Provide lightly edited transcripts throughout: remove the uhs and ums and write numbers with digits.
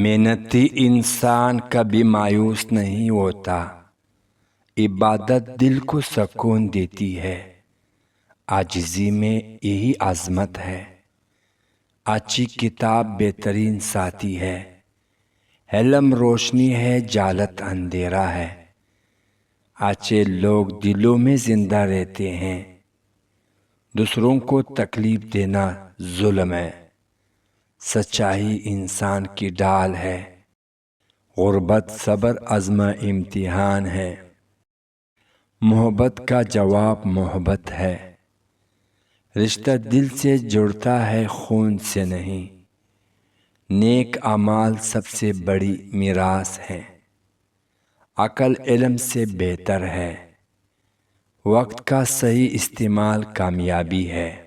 محنتی انسان کبھی مایوس نہیں ہوتا۔ عبادت دل کو سکون دیتی ہے۔ عاجزی میں یہی عظمت ہے۔ اچھی کتاب بہترین ساتھی ہے۔ علم روشنی ہے، جہالت اندھیرا ہے۔ اچھے لوگ دلوں میں زندہ رہتے ہیں۔ دوسروں کو تکلیف دینا ظلم ہے۔ سچائی انسان کی ڈھال ہے۔ غربت صبر آزما امتحان ہے۔ محبت کا جواب محبت ہے۔ رشتہ دل سے جڑتا ہے، خون سے نہیں۔ نیک اعمال سب سے بڑی میراث ہے۔ عقل علم سے بہتر ہے۔ وقت کا صحیح استعمال کامیابی ہے۔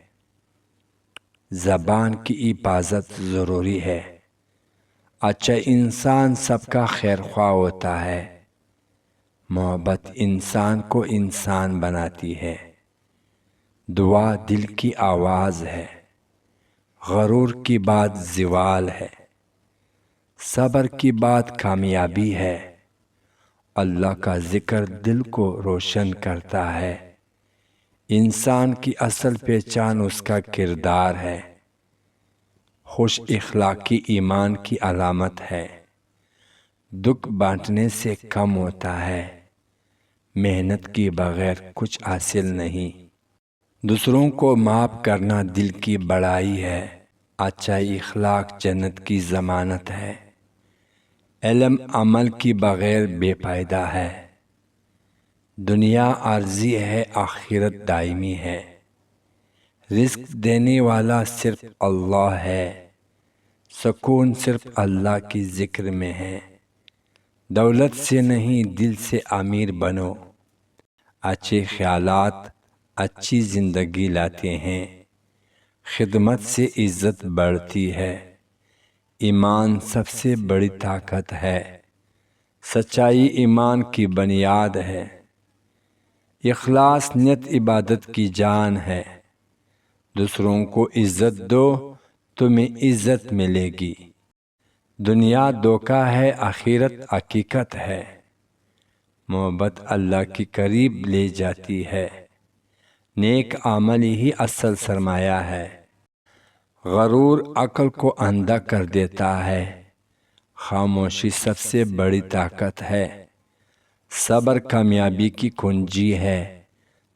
زبان کی حفاظت ضروری ہے۔ اچھا انسان سب کا خیر خواہ ہوتا ہے۔ محبت انسان کو انسان بناتی ہے۔ دعا دل کی آواز ہے۔ غرور کی بات زوال ہے۔ صبر کی بات کامیابی ہے۔ اللہ کا ذکر دل کو روشن کرتا ہے۔ انسان کی اصل پہچان اس کا کردار ہے۔ خوش اخلاقی ایمان کی علامت ہے۔ دکھ بانٹنے سے کم ہوتا ہے۔ محنت کے بغیر کچھ حاصل نہیں۔ دوسروں کو معاف کرنا دل کی بڑائی ہے۔ اچھا اخلاق جنت کی ضمانت ہے۔ علم عمل کے بغیر بے فائدہ ہے۔ دنیا عارضی ہے، آخرت دائمی ہے۔ رزق دینے والا صرف اللہ ہے۔ سکون صرف اللہ کی ذکر میں ہے۔ دولت سے نہیں دل سے امیر بنو۔ اچھے خیالات اچھی زندگی لاتے ہیں۔ خدمت سے عزت بڑھتی ہے۔ ایمان سب سے بڑی طاقت ہے۔ سچائی ایمان کی بنیاد ہے۔ اخلاص نیت عبادت کی جان ہے۔ دوسروں کو عزت دو، تمہیں عزت ملے گی۔ دنیا دھوکہ ہے، آخرت حقیقت ہے۔ محبت اللہ کے قریب لے جاتی ہے۔ نیک عمل ہی اصل سرمایہ ہے۔ غرور عقل کو اندھا کر دیتا ہے۔ خاموشی سب سے بڑی طاقت ہے۔ صبر کامیابی کی کنجی ہے۔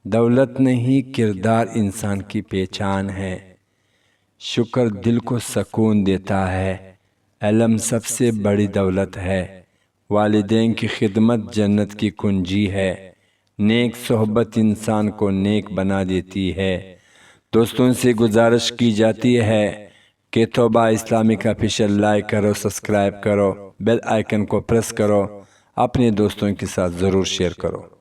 دولت نہیں، کردار انسان کی پہچان ہے۔ شکر دل کو سکون دیتا ہے۔ علم سب سے بڑی دولت ہے۔ والدین کی خدمت جنت کی کنجی ہے۔ نیک صحبت انسان کو نیک بنا دیتی ہے۔ دوستوں سے گزارش کی جاتی ہے کہ توبہ اسلامک آفیشیل لائک کرو، سبسکرائب کرو، بیل آئیکن کو پریس کرو، اپنے دوستوں کے ساتھ ضرور شیئر کرو۔